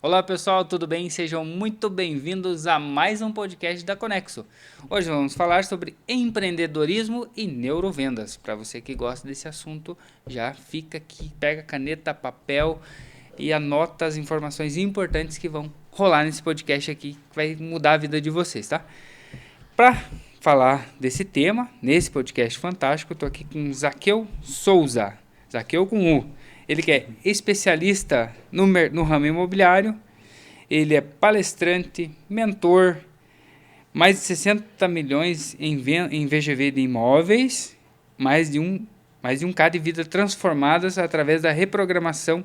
Olá pessoal, tudo bem? Sejam muito bem-vindos a mais um podcast da Conexo. Hoje vamos falar sobre empreendedorismo e neurovendas. Para você que gosta desse assunto, já fica aqui, pega caneta, papel e anota as informações importantes que vão rolar nesse podcast aqui, que vai mudar a vida de vocês, tá? Para falar desse tema, nesse podcast fantástico, eu tô aqui com Zaqueu Souza. Zaqueu com U. Ele que é especialista no ramo imobiliário, ele é palestrante, mentor, mais de 60 milhões em VGV de imóveis, mais de um K de vida transformadas através da reprogramação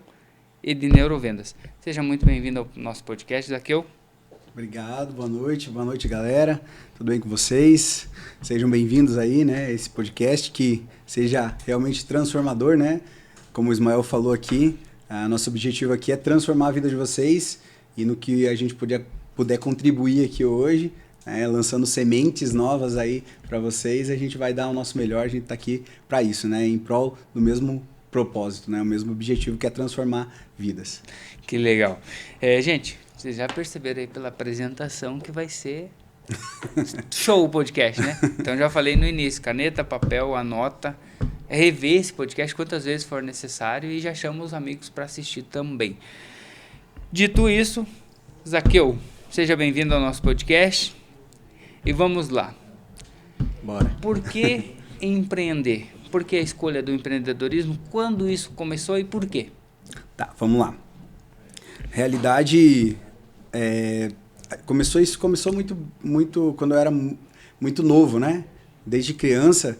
e de neurovendas. Seja muito bem-vindo ao nosso podcast, Zaqueu. Obrigado, boa noite galera, tudo bem com vocês? Sejam bem-vindos aí, né, esse podcast que seja realmente transformador, né? Como o Ismael falou aqui, nosso objetivo aqui é transformar a vida de vocês e no que a gente puder contribuir aqui hoje, lançando sementes novas aí para vocês, a gente vai dar o nosso melhor, a gente está aqui para isso, né, em prol do mesmo propósito, né, o mesmo objetivo que é transformar vidas. Que legal. Gente, vocês já perceberam aí pela apresentação que vai ser show o podcast, né? Então já falei no início, caneta, papel, anota, rever esse podcast quantas vezes for necessário e já chama os amigos para assistir também. Dito isso, Zaqueu, seja bem-vindo ao nosso podcast e vamos lá. Bora. Por que empreender? Por que a escolha do empreendedorismo? Quando isso começou e por quê? Tá, vamos lá. Realidade, começou muito quando eu era muito novo, né? Desde criança,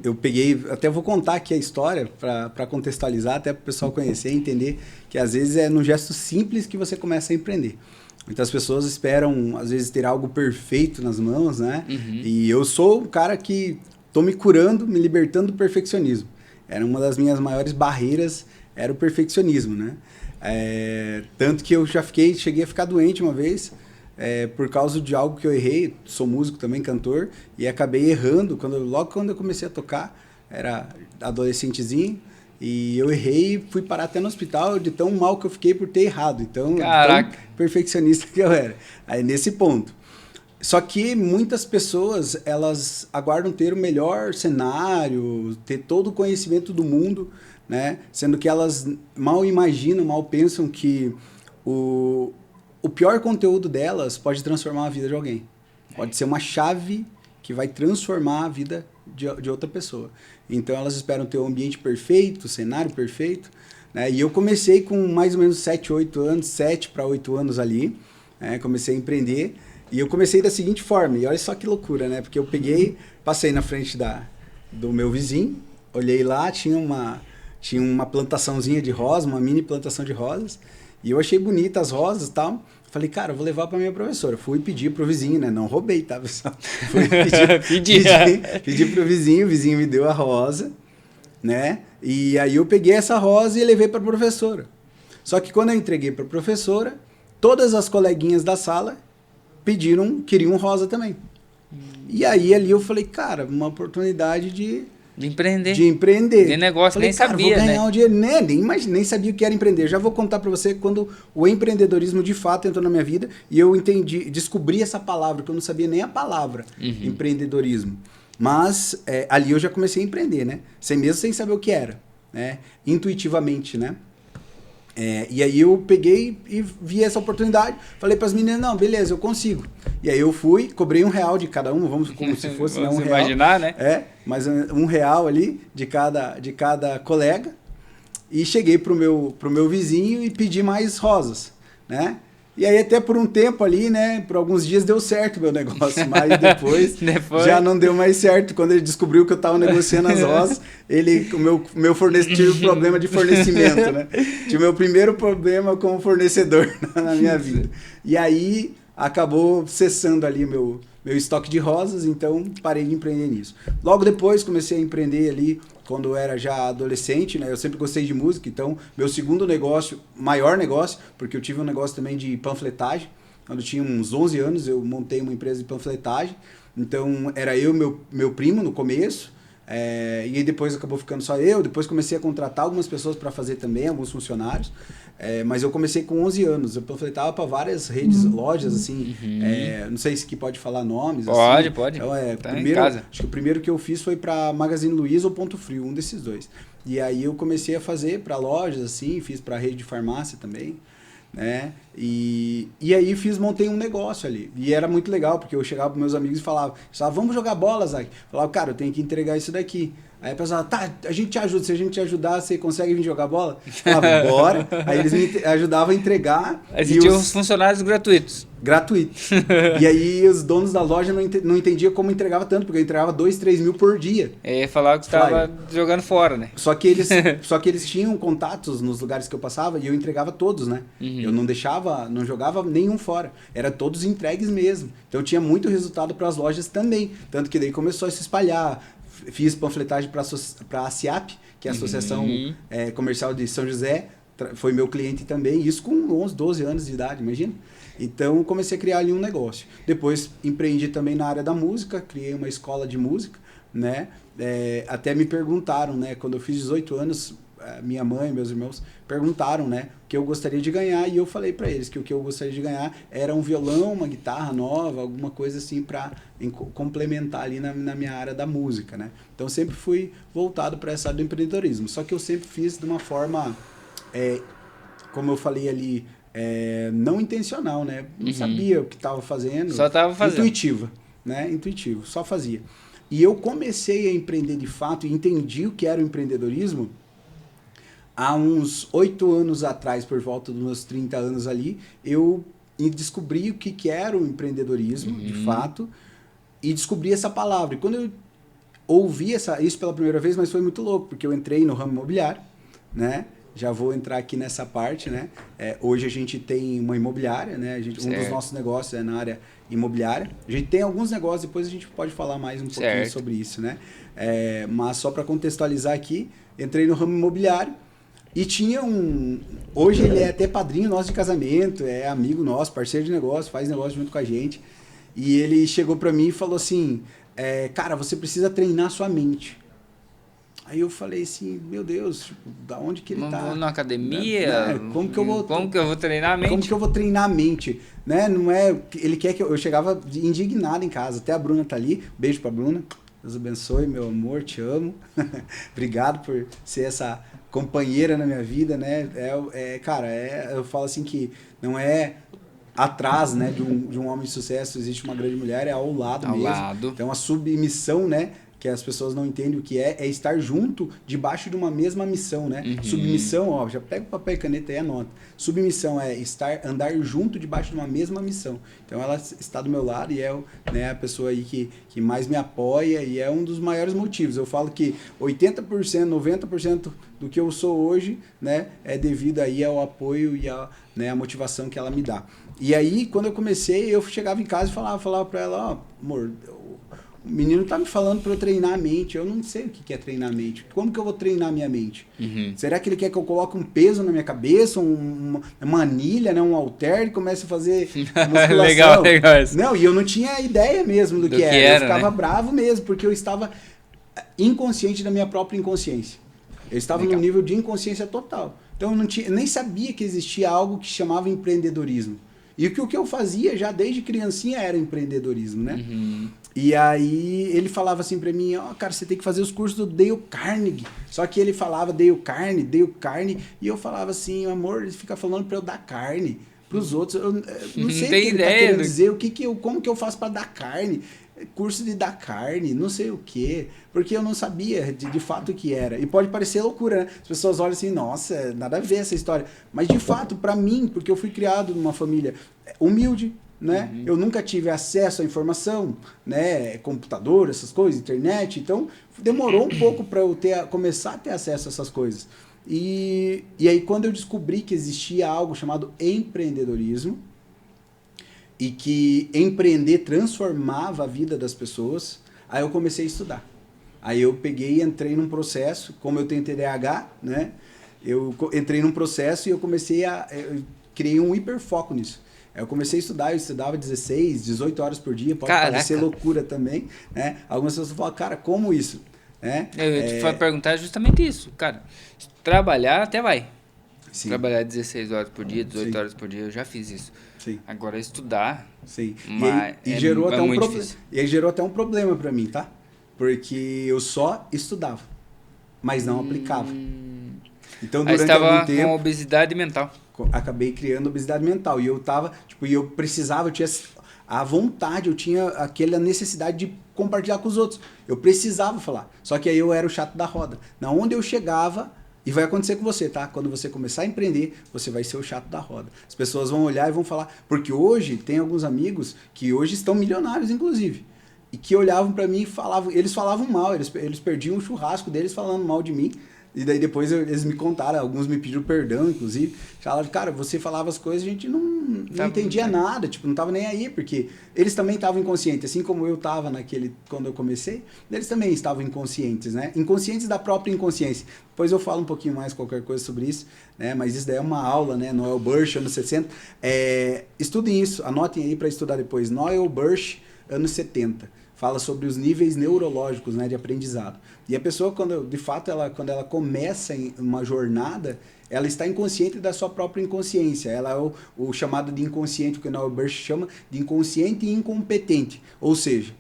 eu peguei, até vou contar aqui a história para contextualizar, até para o pessoal conhecer e entender que às vezes é num gesto simples que você começa a empreender. Muitas pessoas esperam, às vezes, ter algo perfeito nas mãos, né? Uhum. E eu sou o cara que estou me curando, me libertando do perfeccionismo. Era uma das minhas maiores barreiras, era o perfeccionismo, né? Tanto que eu cheguei a ficar doente uma vez por causa de algo que eu errei. Sou músico também, cantor, e acabei errando logo quando eu comecei a tocar. Era adolescentezinho e eu errei e fui parar até no hospital de tão mal que eu fiquei por ter errado. Então, tão perfeccionista que eu era. Aí nesse ponto. Só que muitas pessoas, elas aguardam ter o melhor cenário, ter todo o conhecimento do mundo, né? Sendo que elas mal imaginam, mal pensam que o pior conteúdo delas pode transformar a vida de alguém. Pode ser uma chave que vai transformar a vida de outra pessoa. Então elas esperam ter o ambiente perfeito, o cenário perfeito, né? E eu comecei com mais ou menos 7 para 8 anos ali, né? Comecei a empreender e eu comecei da seguinte forma, e olha só que loucura, né? Porque eu passei na frente do meu vizinho, olhei lá, tinha uma plantaçãozinha de rosas, uma mini plantação de rosas, e eu achei bonita as rosas e tal. Falei, cara, eu vou levar para minha professora. Fui pedir pro vizinho, né? Não roubei, tá, pessoal? Fui pedi pro vizinho, o vizinho me deu a rosa, né? E aí eu peguei essa rosa e levei para a professora. Só que quando eu entreguei para a professora, todas as coleguinhas da sala queriam rosa também. E aí ali eu falei, cara, uma oportunidade de empreender. De negócio, falei, nem sabia, vou ganhar um dinheiro. Nem sabia o que era empreender. Já vou contar para você quando o empreendedorismo de fato entrou na minha vida e eu descobri essa palavra, que eu não sabia nem a palavra, empreendedorismo. Mas ali eu já comecei a empreender, né? Sem saber o que era, né? Intuitivamente, né? E aí eu peguei e vi essa oportunidade, falei para as meninas, não, beleza, eu consigo. E aí eu fui, cobrei R$1 de cada um, vamos como se fosse vamos R$1. Imaginar, né? Mas R$1 ali de cada colega. E cheguei pro meu vizinho e pedi mais rosas, né? E aí até por um tempo ali, né, por alguns dias deu certo o meu negócio, mas depois já não deu mais certo. Quando ele descobriu que eu estava negociando as rosas, o meu fornecedor tive um problema de fornecimento, né? Tive o meu primeiro problema como fornecedor na minha vida. E aí acabou cessando ali meu estoque de rosas, então parei de empreender nisso. Logo depois comecei a empreender ali quando eu era já adolescente, né? Eu sempre gostei de música, então meu segundo negócio, maior negócio, porque eu tive um negócio também de panfletagem. Quando eu tinha uns 11 anos, eu montei uma empresa de panfletagem. Então era eu e meu primo no começo. E aí depois acabou ficando só eu. Depois comecei a contratar algumas pessoas para fazer também, alguns funcionários. Mas eu comecei com 11 anos. Eu panfletava para várias redes, lojas, assim. Não sei se que pode falar nomes. Pode, assim. pode. Então, Tá primeiro, em casa. acho que o primeiro que eu fiz foi para Magazine Luiza ou Ponto Frio, um desses dois. E aí eu comecei a fazer para lojas, assim, fiz para rede de farmácia também, né? E aí montei um negócio ali. E era muito legal, porque eu chegava para meus amigos e falava, vamos jogar bola, Zac. Falava, cara, eu tenho que entregar isso daqui. Aí a pessoa, tá, a gente te ajuda, se a gente te ajudar, você consegue vir jogar bola? Eu falava, bora. Aí eles me ajudavam a entregar. Aí você tinha os funcionários gratuitos. Gratuito. E aí os donos da loja não entendiam como entregava tanto, porque eu entregava 2, 3 mil por dia. Falava que você estava jogando fora, né? Só que eles tinham contatos nos lugares que eu passava e eu entregava todos, né? Eu não jogava nenhum fora. Era todos entregues mesmo. Então tinha muito resultado para as lojas também. Tanto que daí começou a se espalhar. Fiz panfletagem para a ASIAP, que é a Associação Comercial de São José. Foi meu cliente também. Isso com 11, 12 anos de idade, imagina. Então, comecei a criar ali um negócio. Depois, empreendi também na área da música, criei uma escola de música, né? Até me perguntaram, né? Quando eu fiz 18 anos, minha mãe, meus irmãos, perguntaram, né? O que eu gostaria de ganhar, e eu falei para eles que o que eu gostaria de ganhar era um violão, uma guitarra nova, alguma coisa assim para complementar ali na minha área da música, né? Então, sempre fui voltado para essa área do empreendedorismo. Só que eu sempre fiz de uma forma, como eu falei ali, não intencional, né? Não sabia o que estava fazendo. Só estava fazendo. Intuitiva, né? Intuitivo, só fazia. E eu comecei a empreender de fato e entendi o que era o empreendedorismo há uns 8 anos atrás, por volta dos meus 30 anos ali, eu descobri o que era o empreendedorismo, de fato, e descobri essa palavra. E quando eu ouvi isso pela primeira vez, mas foi muito louco, porque eu entrei no ramo imobiliário, né? Já vou entrar aqui nessa parte, né? Hoje a gente tem uma imobiliária, né? Um dos nossos negócios é na área imobiliária. A gente tem alguns negócios, depois a gente pode falar mais um pouquinho sobre isso, né? Mas só para contextualizar aqui, entrei no ramo imobiliário e tinha hoje ele é até padrinho nosso de casamento, é amigo nosso, parceiro de negócio, faz negócio junto com a gente. E ele chegou para mim e falou assim, cara, você precisa treinar sua mente. Aí eu falei assim, meu Deus, tipo, da onde que ele tá? Vou na academia? Como que eu vou treinar a mente? Como que eu vou treinar a mente? Né? Não é, ele quer que eu chegava indignado em casa. Até a Bruna tá ali. Beijo pra Bruna. Deus abençoe, meu amor, te amo. Obrigado por ser essa companheira na minha vida, né? Cara, eu falo assim que não é atrás, né, de um homem de sucesso existe uma grande mulher, é ao lado mesmo. Então a submissão, né, que as pessoas não entendem o que é estar junto, debaixo de uma mesma missão, né? Submissão, ó, já pega o papel e caneta e anota. Submissão é andar junto debaixo de uma mesma missão. Então ela está do meu lado e né, a pessoa aí que mais me apoia e é um dos maiores motivos. Eu falo que 80%, 90% do que eu sou hoje, né, é devido aí ao apoio e a motivação que ela me dá. E aí, quando eu comecei, eu chegava em casa e falava para ela, ó, amor, o menino tá me falando para eu treinar a mente. Eu não sei o que é treinar a mente. Como que eu vou treinar a minha mente? Será que ele quer que eu coloque um peso na minha cabeça, uma anilha, né, um halter e comece a fazer musculação? legal isso. Não, e eu não tinha idea mesmo do que era. Eu ficava bravo mesmo, porque eu estava inconsciente da minha própria inconsciência. Eu estava num nível de inconsciência total. Então eu nem sabia que existia algo que chamava empreendedorismo. E o que eu fazia já desde criancinha era empreendedorismo, né? E aí ele falava assim pra mim, ó, cara, você tem que fazer os cursos do Dale Carnegie. Só que ele falava Dale Carnegie, e eu falava assim, amor, ele fica falando pra eu dar carne pros outros. Eu não sei o que ele tá querendo dizer, como que eu faço pra dar carne? Curso de dar carne, não sei o quê, porque eu não sabia de fato o que era. E pode parecer loucura, né? As pessoas olham assim, nossa, nada a ver essa história. Mas de fato, pra mim, porque eu fui criado numa família humilde, né? Eu nunca tive acesso à informação, né? Computador, essas coisas, internet. Então, demorou um pouco para eu começar a ter acesso a essas coisas. E aí, quando eu descobri que existia algo chamado empreendedorismo, e que empreender transformava a vida das pessoas, aí eu comecei a estudar. Aí eu peguei e entrei num processo, como eu tenho TDAH, né? Eu entrei num processo e eu criei um hiperfoco nisso. Eu comecei a estudar, eu estudava 16, 18 horas por dia, pode parecer loucura também, né? Algumas pessoas falam, cara, como isso? né? Eu ia te perguntar justamente isso. Cara, trabalhar até vai. Sim. Trabalhar 16 horas por dia, 18 Sim. horas por dia, eu já fiz isso. Sim. Agora estudar, Sim. mas E gerou até um muito problema. difícil. E aí gerou até um problema para mim, tá? Porque eu só estudava, mas não aplicava. Então, Aí durante algum estava tempo, com obesidade mental. acabei criando obesidade mental. E eu tava, tipo, e eu precisava, eu tinha a vontade, eu tinha aquela necessidade de compartilhar com os outros. Eu precisava falar. Só que aí eu era o chato da roda. Na onde eu chegava, e vai acontecer com você, tá? Quando você começar a empreender, você vai ser o chato da roda. As pessoas vão olhar e vão falar. Porque hoje, tem alguns amigos que hoje estão milionários, inclusive. E que olhavam pra mim e falavam, eles falavam mal, eles perdiam o churrasco deles falando mal de mim. E daí depois eles me contaram, alguns me pediram perdão, inclusive. Falaram, cara, você falava as coisas, a gente não entendia nada, tipo, não tava nem aí, porque eles também estavam inconscientes, assim como eu tava quando eu comecei, eles também estavam inconscientes, né? Inconscientes da própria inconsciência. Depois eu falo um pouquinho mais qualquer coisa sobre isso, né? Mas isso daí é uma aula, né? Noel Bursch, anos 60. Estudem isso, anotem aí para estudar depois. Noel Bursch, anos 70. Fala sobre os níveis neurológicos, né, de aprendizado. E a pessoa, quando ela começa em uma jornada, ela está inconsciente da sua própria inconsciência. Ela é o chamado de inconsciente, o que o Noel Bursch chama de inconsciente e incompetente. Ou seja,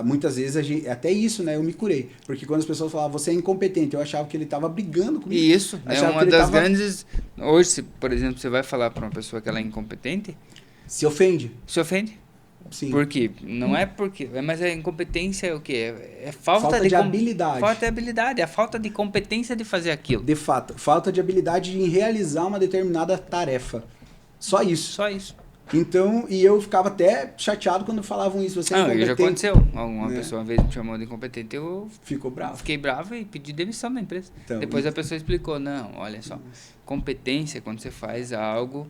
muitas vezes, até isso, né, eu me curei. Porque quando as pessoas falavam, você é incompetente, eu achava que ele estava brigando comigo. E isso, né, uma das grandes... Hoje, por exemplo, você vai falar para uma pessoa que ela é incompetente... Se ofende. Se ofende. Sim. Por quê? Não é porque... Mas a incompetência é o quê? É falta de habilidade. Falta de habilidade. É a falta de competência de fazer aquilo. De fato. Falta de habilidade em realizar uma determinada tarefa. Só isso. Só isso. Então, e eu ficava até chateado quando falavam isso. Você é incompetente. Já aconteceu. Uma pessoa uma vez me chamou de incompetente, eu ficou bravo. Fiquei bravo e pedi demissão da empresa. Então, depois a pessoa explicou, não, olha só, competência, quando você faz algo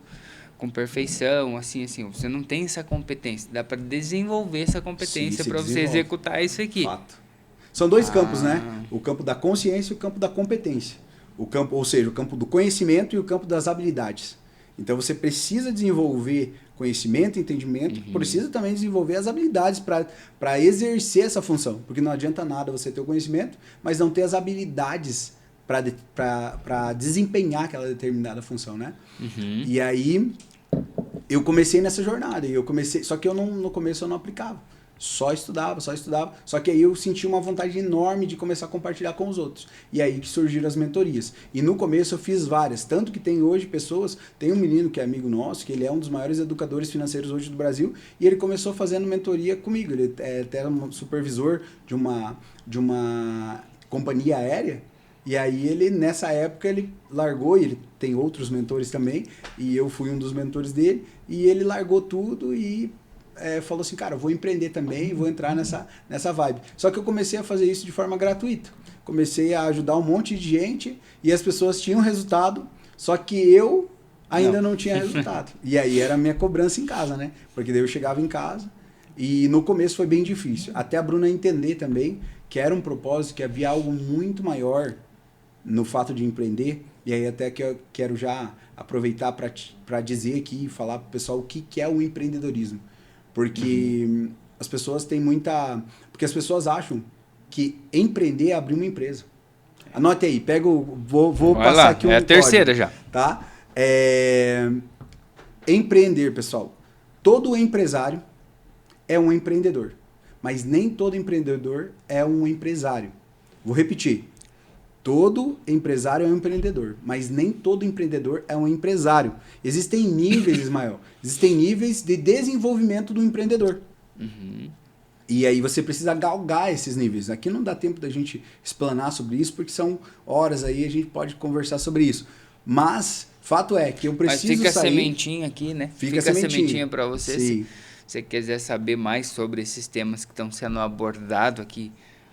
com perfeição, assim, você não tem essa competência, dá para desenvolver essa competência para você executar isso aqui. Fato. São dois campos, né? O campo da consciência e o campo da competência. Ou seja, o campo do conhecimento e o campo das habilidades. Então você precisa desenvolver conhecimento, entendimento, precisa também desenvolver as habilidades para exercer essa função. Porque não adianta nada você ter o conhecimento, mas não ter as habilidades para desempenhar aquela determinada função, né? E aí eu comecei nessa jornada. Só que no começo eu não aplicava. Só estudava. Só que aí eu senti uma vontade enorme de começar a compartilhar com os outros. E aí que surgiram as mentorias. E no começo eu fiz várias. Tanto que tem hoje pessoas... Tem um menino que é amigo nosso, que ele é um dos maiores educadores financeiros hoje do Brasil. E ele começou fazendo mentoria comigo. Ele é até um supervisor de uma companhia aérea. E aí ele, nessa época, ele largou, e ele tem outros mentores também, e eu fui um dos mentores dele, e ele largou tudo e falou assim, cara, eu vou empreender também, vou entrar nessa vibe. Só que eu comecei a fazer isso de forma gratuita. Comecei a ajudar um monte de gente, e as pessoas tinham resultado, só que eu ainda não tinha resultado. E aí era a minha cobrança em casa, né? Porque daí eu chegava em casa, e no começo foi bem difícil. Até a Bruna entender também que era um propósito, que havia algo muito maior no fato de empreender, e aí até que eu quero já aproveitar para dizer aqui e falar para o pessoal o que é o empreendedorismo. Porque as pessoas têm porque as pessoas acham que empreender é abrir uma empresa. Anote aí, vou passar lá, aqui um código, terceira já. Tá? Empreender, pessoal. Todo empresário é um empreendedor, mas nem todo empreendedor é um empresário. Vou repetir. Todo empresário é um empreendedor, mas nem todo empreendedor é um empresário. Existem níveis, Ismael. Existem níveis de desenvolvimento do empreendedor. E aí você precisa galgar esses níveis. Aqui não dá tempo da gente explanar sobre isso, porque são horas aí, a gente pode conversar sobre isso. Mas, fato é que eu preciso sair... Mas fica a sementinha aqui, né? Fica a sementinha para você. Sim. Se você quiser saber mais sobre esses temas que estão sendo abordados aqui,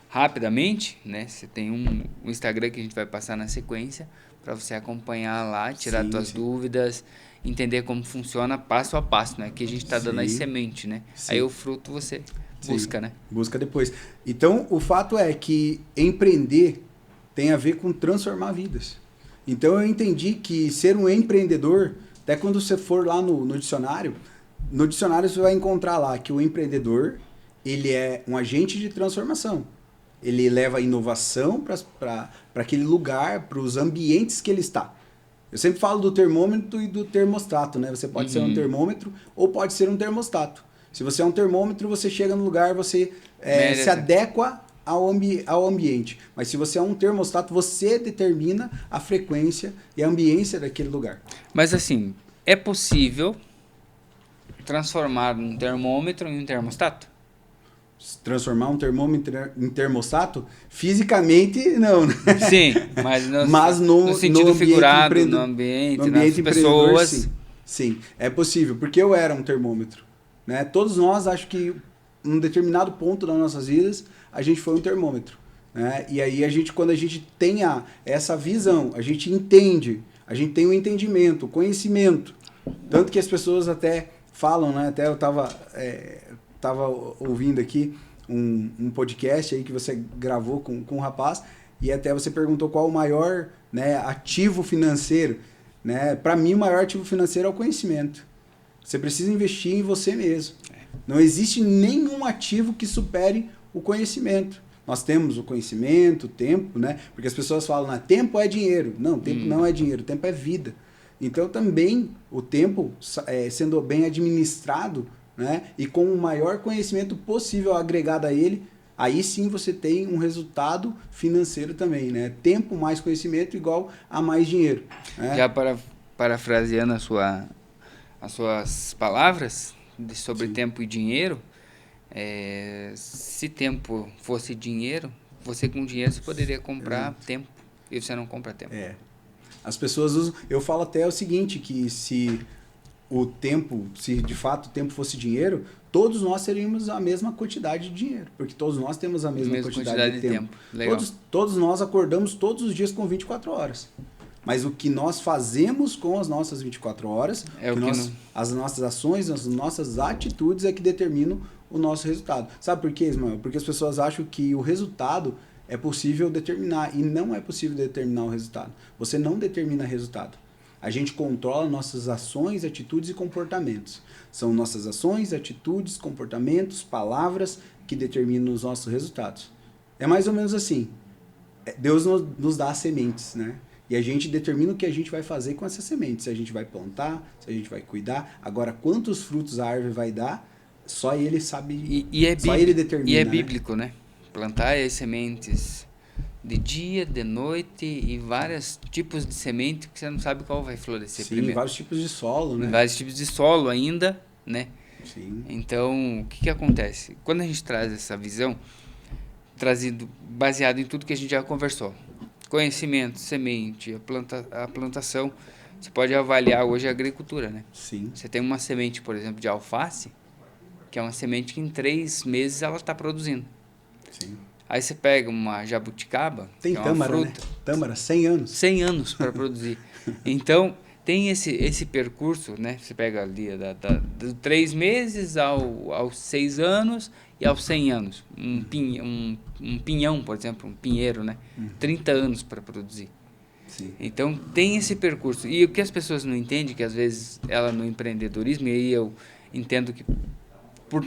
rapidamente, né? Você tem um Instagram que a gente vai passar na sequência para você acompanhar lá, tirar suas dúvidas, entender como funciona passo a passo, né? Que a gente está dando aí semente, né? Aí o fruto você busca, né? Busca depois. Então, o fato é que empreender tem a ver com transformar vidas. Então, eu entendi que ser um empreendedor, até quando você for lá no dicionário você vai encontrar lá que o empreendedor, ele é um agente de transformação. ele leva inovação para aquele lugar, para os ambientes que ele está. Eu sempre falo do termômetro e do termostato, né? Você pode ser um termômetro ou pode ser um termostato. Se você é um termômetro, você chega no lugar, você se adequa ao ambiente. Mas se você é um termostato, você determina a frequência e a ambiência daquele lugar. Mas assim, é possível transformar um termômetro em um termostato? Transformar um termômetro em termostato? Fisicamente, não. Sim, mas no sentido figurado, no ambiente nas pessoas. Sim, é possível, porque eu era um termômetro. Né? Todos nós, acho que em um determinado ponto das nossas vidas, a gente foi um termômetro. Né? E aí, quando a gente tem essa visão, a gente entende, a gente tem o entendimento, o conhecimento. Tanto que as pessoas até falam, né? Até eu estava ouvindo aqui um podcast aí que você gravou com um rapaz, e até você perguntou qual o maior, né, ativo financeiro. Né? Para mim, o maior ativo financeiro é o conhecimento. Você precisa investir em você mesmo. Não existe nenhum ativo que supere o conhecimento. Nós temos o conhecimento, o tempo, né? Porque as pessoas falam, tempo é dinheiro. Não, tempo não é dinheiro, tempo é vida. Então também o tempo, sendo bem administrado, né? E com o maior conhecimento possível agregado a ele, aí sim você tem um resultado financeiro também. Né? Tempo mais conhecimento igual a mais dinheiro. Né? Já parafraseando as suas palavras sobre tempo e dinheiro, se tempo fosse dinheiro, você com dinheiro você poderia comprar tempo, e você não compra tempo. As pessoas usam, eu falo até o seguinte, que se de fato o tempo fosse dinheiro, todos nós teríamos a mesma quantidade de dinheiro, porque todos nós temos a mesma quantidade de tempo. Legal. Todos nós acordamos todos os dias com 24 horas. Mas o que nós fazemos com as nossas 24 horas, as nossas ações, as nossas atitudes é que determinam o nosso resultado. Sabe por quê, Ismael? Porque as pessoas acham que o resultado é possível determinar, e não é possível determinar o resultado. Você não determina resultado. A gente controla nossas ações, atitudes e comportamentos. São nossas ações, atitudes, comportamentos, palavras que determinam os nossos resultados. É mais ou menos assim. Deus nos dá as sementes, né? E a gente determina o que a gente vai fazer com essas sementes. Se a gente vai plantar, se a gente vai cuidar. Agora, quantos frutos a árvore vai dar, só ele sabe, só ele determina. E é bíblico, né? Plantar as sementes de dia, de noite e vários tipos de semente que você não sabe qual vai florescer primeiro. Sim, vários tipos de solo, né? Vários tipos de solo ainda, né? Sim. Então, o que acontece? Quando a gente traz essa visão, baseado em tudo que a gente já conversou, conhecimento, semente, a plantação, você pode avaliar hoje a agricultura, né? Sim. Você tem uma semente, por exemplo, de alface, que é uma semente que em 3 meses ela está produzindo. Sim. Aí você pega uma jabuticaba, tem que é uma tâmara, fruta, né? Tâmara, 100 anos. 100 anos para produzir. Então, tem esse percurso, né? Você pega ali dos 3 meses aos 6 anos e aos 100 anos. Um pinhão, por exemplo, um pinheiro, né? 30 anos para produzir. Sim. Então, tem esse percurso. E o que as pessoas não entendem, que às vezes ela no empreendedorismo, e aí eu entendo que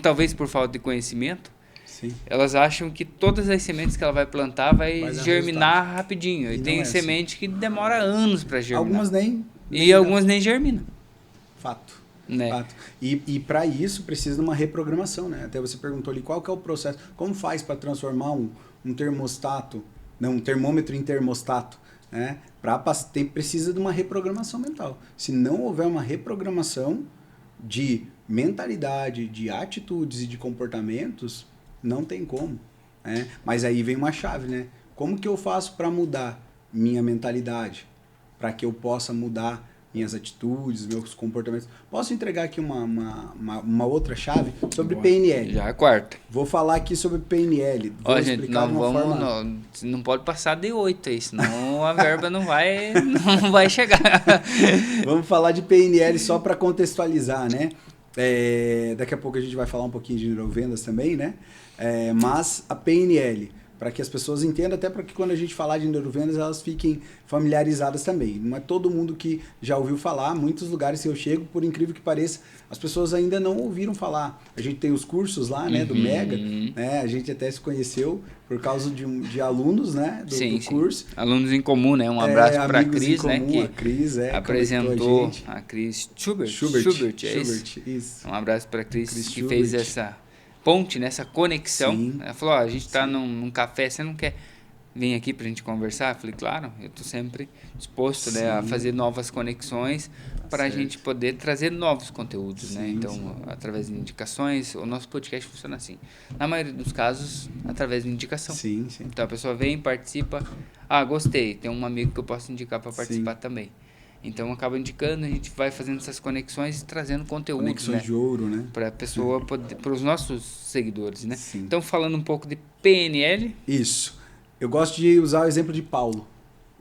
talvez por falta de conhecimento, sim, elas acham que todas as sementes que ela vai plantar vai germinar rapidinho. E tem semente que demora anos para germinar. Algumas nem algumas nem germinam. Fato. Né? Fato. E para isso precisa de uma reprogramação, né? Até você perguntou ali qual que é o processo. Como faz para transformar um termômetro em termostato? Né? Precisa de uma reprogramação mental. Se não houver uma reprogramação de mentalidade, de atitudes e de comportamentos, não tem como. Né? Mas aí vem uma chave, né? Como que eu faço para mudar minha mentalidade? Para que eu possa mudar minhas atitudes, meus comportamentos. Posso entregar aqui uma outra chave sobre PNL. Já é a quarta. Vou falar aqui sobre PNL. Ó, gente, não pode passar de 8 aí, senão a verba não vai chegar. Vamos falar de PNL só para contextualizar, né? Daqui a pouco a gente vai falar um pouquinho de neurovendas também, né? Mas a PNL, para que as pessoas entendam, até para que quando a gente falar de neurovendas, elas fiquem familiarizadas também. Não é todo mundo que já ouviu falar, muitos lugares que eu chego, por incrível que pareça, as pessoas ainda não ouviram falar. A gente tem os cursos lá, né, do Mega, né, a gente até se conheceu por causa de alunos, né, do curso. Alunos em comum, né, um abraço para a Cris, comum, né, que a Cris, apresentou a Cris Schubert, isso? Um abraço para a Cris que Schubert. fez essa ponte, nessa conexão. Sim. Ela falou, a gente está num café, você não quer vir aqui para a gente conversar? Eu falei, claro, eu estou sempre disposto, né, a fazer novas conexões para a gente poder trazer novos conteúdos, né? Então, através de indicações, o nosso podcast funciona assim. Na maioria dos casos, através de indicação. Sim. Então, a pessoa vem, participa, gostei, tem um amigo que eu posso indicar para participar também. Então, acaba indicando, a gente vai fazendo essas conexões e trazendo conteúdo, conexões, né, de ouro, né? Para a pessoa poder, para os nossos seguidores, né? Sim. Então, falando um pouco de PNL. Isso. Eu gosto de usar o exemplo de Paulo.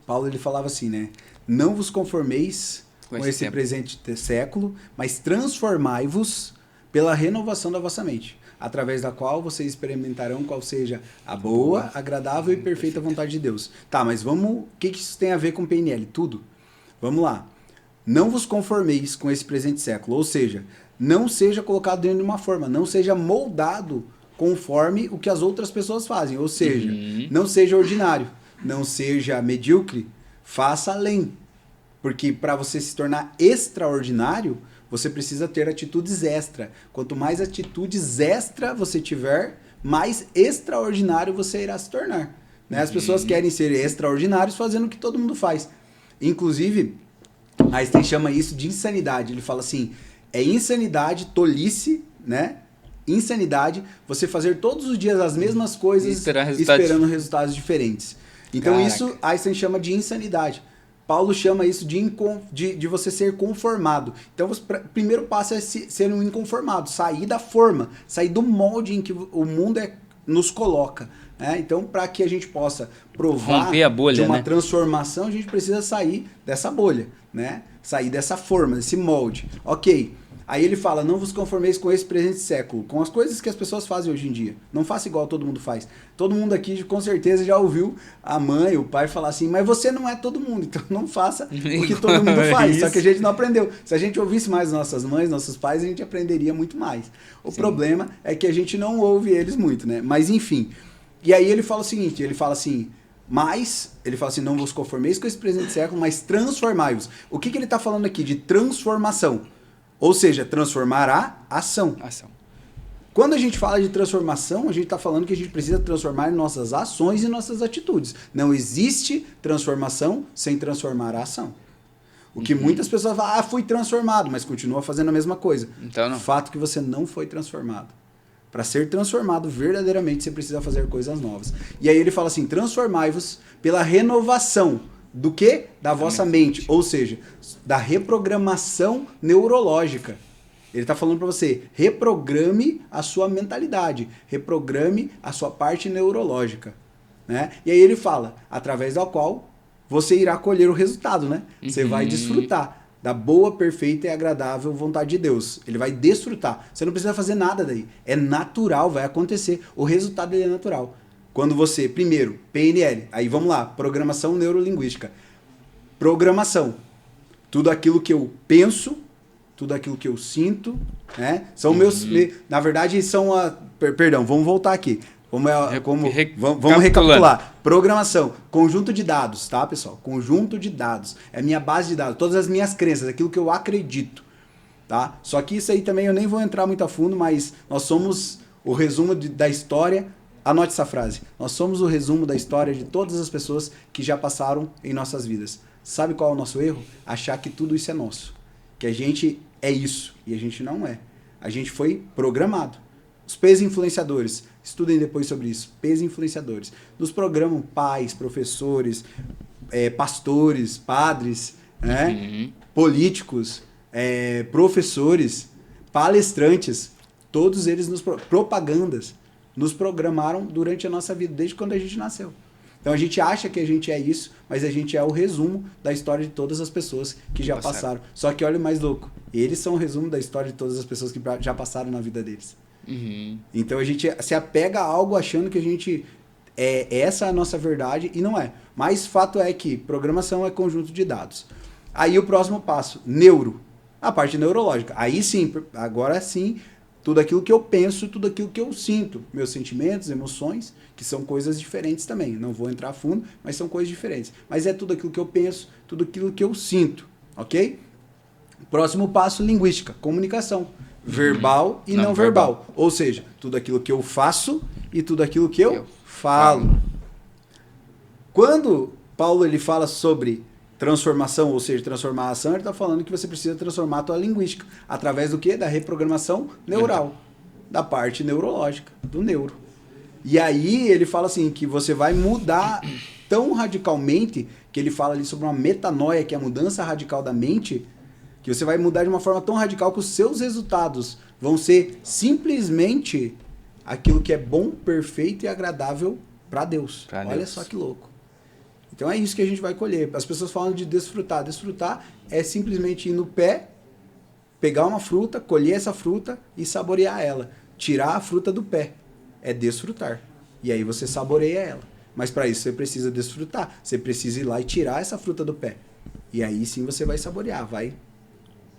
Paulo, ele falava assim, né? Não vos conformeis com esse presente século, mas transformai-vos pela renovação da vossa mente, através da qual vocês experimentarão qual seja a boa, agradável e perfeita vontade de Deus. Tá, mas vamos... O que isso tem a ver com PNL? Tudo. Vamos lá. Não vos conformeis com esse presente século, ou seja, não seja colocado dentro de uma forma, não seja moldado conforme o que as outras pessoas fazem, ou seja, não seja ordinário, não seja medíocre, faça além. Porque para você se tornar extraordinário, você precisa ter atitudes extra. Quanto mais atitudes extra você tiver, mais extraordinário você irá se tornar. Né? As pessoas querem ser extraordinários fazendo o que todo mundo faz. Inclusive, Einstein chama isso de insanidade. Ele fala assim, é insanidade, tolice, né? Insanidade, você fazer todos os dias as mesmas coisas esperando resultados diferentes. Então isso Einstein chama de insanidade. Paulo chama isso de você ser conformado. Então, o primeiro passo é ser um inconformado, sair da forma, sair do molde em que o mundo nos coloca. Né? Então, para que a gente possa provar romper a bolha, de uma né? transformação, a gente precisa sair dessa bolha, né? Sair dessa forma, desse molde. Ok. Aí ele fala, não vos conformeis com esse presente século, com as coisas que as pessoas fazem hoje em dia. Não faça igual todo mundo faz. Todo mundo aqui, com certeza, já ouviu a mãe, o pai falar assim, mas você não é todo mundo, então não faça o que todo mundo faz. Só que a gente não aprendeu. Se a gente ouvisse mais nossas mães, nossos pais, a gente aprenderia muito mais. O problema é que a gente não ouve eles muito, né? Mas enfim. E aí ele fala o seguinte, ele fala assim, não vos conformeis com esse presente século, mas transformai-vos. O que ele está falando aqui de transformação? Ou seja, transformar a ação. Quando a gente fala de transformação, a gente está falando que a gente precisa transformar nossas ações e nossas atitudes. Não existe transformação sem transformar a ação. O que muitas pessoas falam, fui transformado, mas continua fazendo a mesma coisa. Então não. Fato que você não foi transformado. Para ser transformado verdadeiramente, você precisa fazer coisas novas. E aí ele fala assim, transformai-vos pela renovação. Do que? Da vossa mente. Ou seja, da reprogramação neurológica. Ele está falando para você, reprograme a sua mentalidade. Reprograme a sua parte neurológica. Né? E aí ele fala, através da qual você irá colher o resultado. Né? Você vai desfrutar da boa, perfeita e agradável vontade de Deus. Ele vai desfrutar. Você não precisa fazer nada daí. É natural, vai acontecer. O resultado dele é natural. Quando você, primeiro, PNL, aí vamos lá, programação neurolinguística. Programação. Tudo aquilo que eu penso, tudo aquilo que eu sinto, né? São meus, na verdade, são perdão, vamos voltar aqui. Vamos recapitular. Programação, conjunto de dados, tá, pessoal? Conjunto de dados. É a minha base de dados, todas as minhas crenças, aquilo que eu acredito, tá? Só que isso aí também eu nem vou entrar muito a fundo, mas nós somos o resumo da história. Anote essa frase. Nós somos o resumo da história de todas as pessoas que já passaram em nossas vidas. Sabe qual é o nosso erro? Achar que tudo isso é nosso. Que a gente é isso. E a gente não é. A gente foi programado. Os P's influenciadores. Estudem depois sobre isso. P's influenciadores. Nos programam pais, professores, pastores, padres, né? Políticos, professores, palestrantes. Todos eles propagandas. Nos programaram durante a nossa vida, desde quando a gente nasceu. Então a gente acha que a gente é isso, mas a gente é o resumo da história de todas as pessoas que já passaram. Só que olha o mais louco, eles são o resumo da história de todas as pessoas que já passaram na vida deles. Então a gente se apega a algo achando que a gente essa a nossa verdade e não é. Mas fato é que programação é conjunto de dados. Aí o próximo passo, neuro, a parte neurológica. Aí sim, agora sim, tudo aquilo que eu penso, tudo aquilo que eu sinto, meus sentimentos, emoções, que são coisas diferentes também. Não vou entrar a fundo, mas são coisas diferentes. Mas é tudo aquilo que eu penso, tudo aquilo que eu sinto, ok? Próximo passo, linguística, comunicação. Verbal e não verbal. Ou seja, tudo aquilo que eu faço e tudo aquilo que eu falo. Quando Paulo ele fala sobre transformação, ou seja, transformar a ação, ele está falando que você precisa transformar a tua linguística. Através do quê? Da reprogramação neural. Da parte neurológica, do neuro. E aí ele fala assim, que você vai mudar tão radicalmente, que ele fala ali sobre uma metanoia, que é a mudança radical da mente, que você vai mudar de uma forma tão radical que os seus resultados vão ser simplesmente aquilo que é bom, perfeito e agradável para Deus. Olha só que louco. Então é isso que a gente vai colher. As pessoas falam de desfrutar. Desfrutar é simplesmente ir no pé, pegar uma fruta, colher essa fruta e saborear ela. Tirar a fruta do pé. É desfrutar. E aí você saboreia ela. Mas para isso você precisa desfrutar. Você precisa ir lá e tirar essa fruta do pé. E aí sim você vai saborear, vai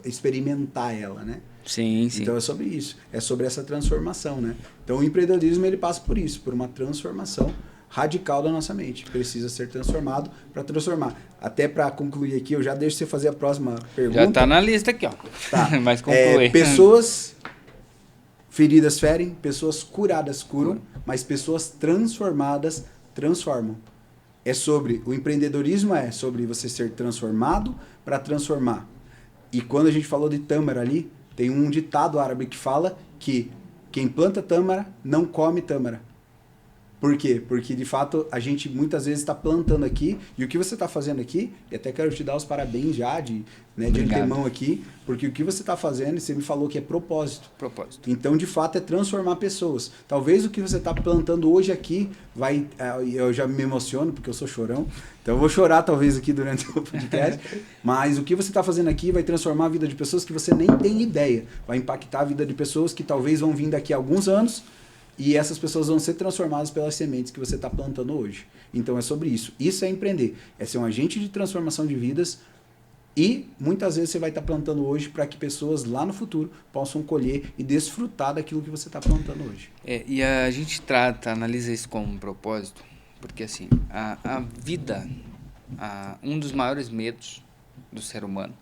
experimentar ela, né? Sim, sim. Então é sobre isso. É sobre essa transformação, né? Então o empreendedorismo ele passa por isso, por uma transformação radical da nossa mente. Precisa ser transformado para transformar. Até para concluir aqui, eu já deixo você fazer a próxima pergunta. Já está na lista aqui, ó. Tá. Mas conclui. Pessoas feridas ferem, pessoas curadas curam, mas pessoas transformadas transformam. É sobre, o empreendedorismo é sobre você ser transformado para transformar. E quando a gente falou de tâmara ali, tem um ditado árabe que fala que quem planta tâmara não come tâmara. Por quê? Porque, de fato, a gente muitas vezes está plantando aqui, e o que você está fazendo aqui, e até quero te dar os parabéns já, de antemão aqui, porque o que você está fazendo, você me falou que é propósito. Propósito. Então, de fato, é transformar pessoas. Talvez o que você está plantando hoje aqui vai... Eu já me emociono, porque eu sou chorão, então eu vou chorar talvez aqui durante o podcast, mas o que você está fazendo aqui vai transformar a vida de pessoas que você nem tem ideia. Vai impactar a vida de pessoas que talvez vão vir daqui a alguns anos, e essas pessoas vão ser transformadas pelas sementes que você está plantando hoje. Então é sobre isso. Isso é empreender. É ser um agente de transformação de vidas e muitas vezes você vai estar plantando hoje para que pessoas lá no futuro possam colher e desfrutar daquilo que você está plantando hoje. E a gente analisa isso como um propósito, porque assim, a vida, um dos maiores medos do ser humano,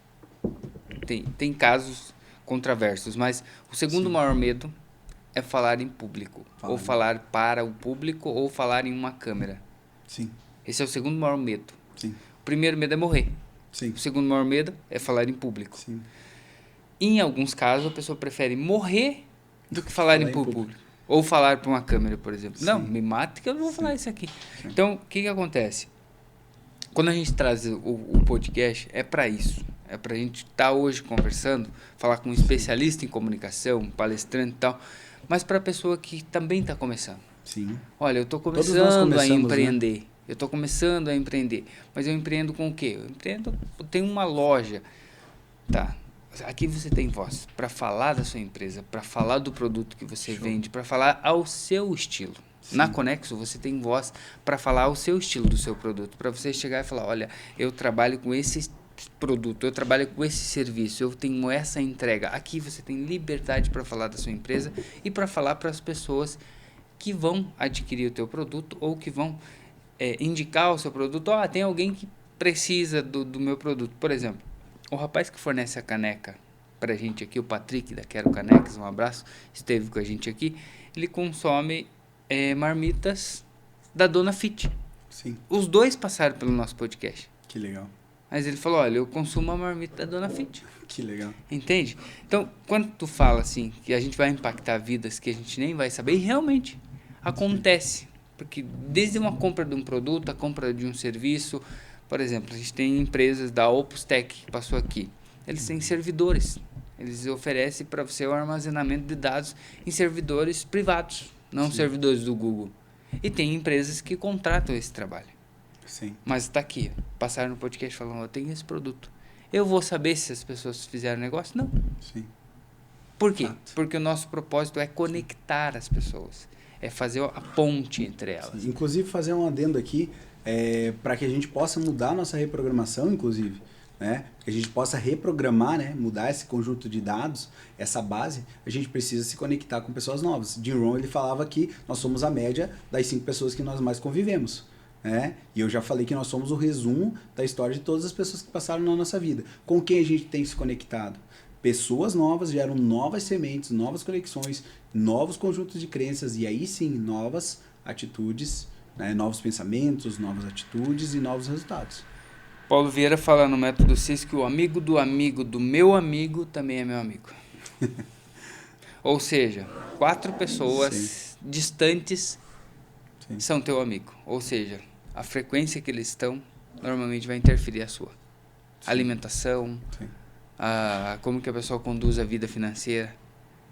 tem casos controversos, mas o segundo maior medo é falar em público, ou falar para o público, ou falar em uma câmera. Sim. Esse é o segundo maior medo. Sim. O primeiro medo é morrer. Sim. O segundo maior medo é falar em público. Sim. Em alguns casos, a pessoa prefere morrer do que falar em público. Ou falar para uma câmera, por exemplo. Sim. Não, me mate que eu não vou falar isso aqui. Sim. Então, o que acontece? Quando a gente traz o podcast, é para isso. É para a gente estar hoje conversando, falar com um especialista em comunicação, um palestrante e tal, mas para a pessoa que também está começando. Sim. Olha, eu estou começando a empreender. Né? Eu estou começando a empreender. Mas eu empreendo com o quê? Eu tenho uma loja. Tá. Aqui você tem voz para falar da sua empresa, para falar do produto que você vende, para falar ao seu estilo. Sim. Na Conexo você tem voz para falar ao seu estilo do seu produto. Para você chegar e falar, olha, eu trabalho com esse produto, eu trabalho com esse serviço, eu tenho essa entrega. Aqui você tem liberdade para falar da sua empresa e para falar para as pessoas que vão adquirir o teu produto ou que vão indicar o seu produto. Tem alguém que precisa do meu produto. Por exemplo, o rapaz que fornece a caneca para a gente aqui, o Patrick da Quero Canecas, um abraço, esteve com a gente aqui, ele consome marmitas da Dona Fit. Sim. Os dois passaram pelo nosso podcast. Que legal. Mas ele falou, olha, eu consumo a marmita da Dona Fit. Que legal. Entende? Então, quando tu fala assim, que a gente vai impactar vidas que a gente nem vai saber, e realmente acontece. Porque desde uma compra de um produto, a compra de um serviço, por exemplo, a gente tem empresas da Opus Tech que passou aqui. Eles têm servidores. Eles oferecem para você o armazenamento de dados em servidores privados, não servidores do Google. E tem empresas que contratam esse trabalho. Sim. Mas está aqui, passaram no podcast falando, eu tenho esse produto. Eu vou saber se as pessoas fizeram negócio? Não. Sim. Por quê? Fato. Porque o nosso propósito é conectar as pessoas. é fazer a ponte entre elas. Inclusive, fazer um adendo aqui, para que a gente possa mudar a nossa reprogramação, inclusive, né? Que a gente possa reprogramar, né? Mudar esse conjunto de dados, essa base, a gente precisa se conectar com pessoas novas. Jim Rohn, ele falava que nós somos a média das 5 pessoas que nós mais convivemos. Né? E eu já falei que nós somos o resumo da história de todas as pessoas que passaram na nossa vida. Com quem a gente tem se conectado? Pessoas novas geram novas sementes, novas conexões, novos conjuntos de crenças e aí sim, novas atitudes, né? Novos pensamentos, novas atitudes e novos resultados. Paulo Vieira fala no método CIS que o amigo do meu amigo também é meu amigo. Ou seja, 4 pessoas distantes são teu amigo. Ou seja, a frequência que eles estão normalmente vai interferir a sua. Alimentação, como que a pessoa conduz a vida financeira.